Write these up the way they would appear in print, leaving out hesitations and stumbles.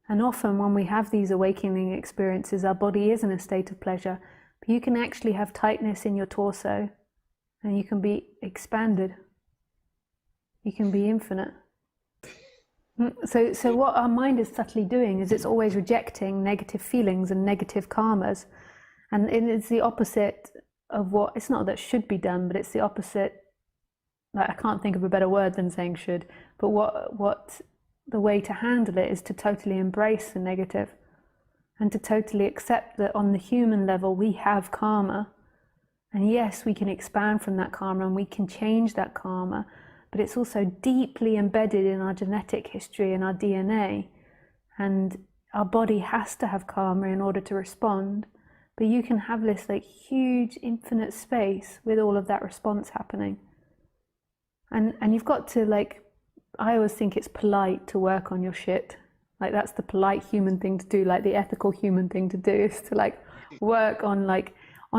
And often when we have these awakening experiences, our body is in a state of pleasure, but you can actually have tightness in your torso and you can be expanded. You can be infinite. So what our mind is subtly doing is it's always rejecting negative feelings and negative karmas. And it's the opposite of what, it's not that should be done, but it's the opposite. Like, I can't think of a better word than saying should, but what the way to handle it is to totally embrace the negative and to totally accept that on the human level we have karma. And yes, we can expand from that karma and we can change that karma, but it's also deeply embedded in our genetic history and our DNA. And our body has to have karma in order to respond. But you can have this like huge infinite space with all of that response happening. And you've got to, like, I always think it's polite to work on your shit. Like, that's the polite human thing to do, like the ethical human thing to do is to like work on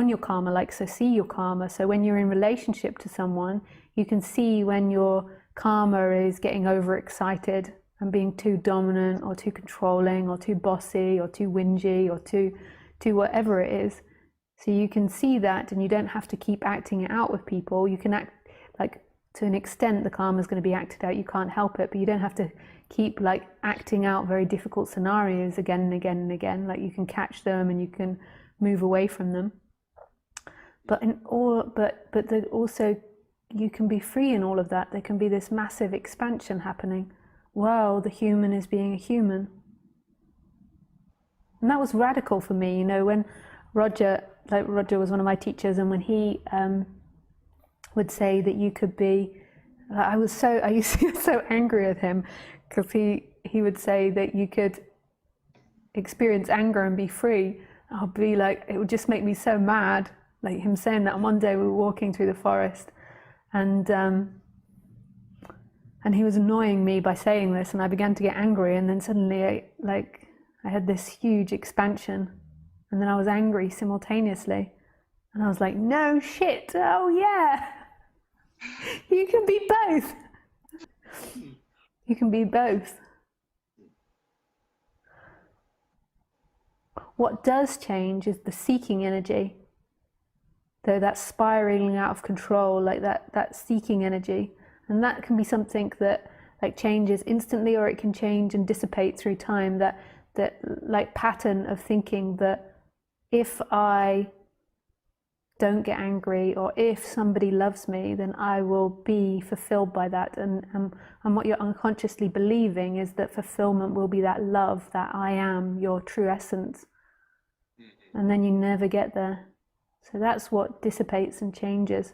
your karma, like, so see your karma. So when you're in relationship to someone, you can see when your karma is getting overexcited and being too dominant or too controlling or too bossy or too whingy or too whatever it is. So you can see that, and you don't have to keep acting it out with people. You can act, like, to an extent the karma is going to be acted out, you can't help it, but you don't have to keep like acting out very difficult scenarios again and again and again. Like, you can catch them and you can move away from them. But also you can be free in all of that. There can be this massive expansion happening while the human is being a human. And that was radical for me, you know, when Roger was one of my teachers, and when he would say that you could be, I used to get so angry at him, because he would say that you could experience anger and be free. I'll be like, it would just make me so mad, like him saying that. And one day we were walking through the forest, and he was annoying me by saying this, and I began to get angry, and then suddenly I had this huge expansion, and then I was angry simultaneously, and I was like, no shit, oh yeah, you can be both. You can be both. What does change is the seeking energy. Though that's spiraling out of control, like that seeking energy. And that can be something that like changes instantly, or it can change and dissipate through time. That like pattern of thinking that if I don't get angry, or if somebody loves me, then I will be fulfilled by that. And what you're unconsciously believing is that fulfillment will be that love, that I am your true essence. And then you never get there. So that's what dissipates and changes.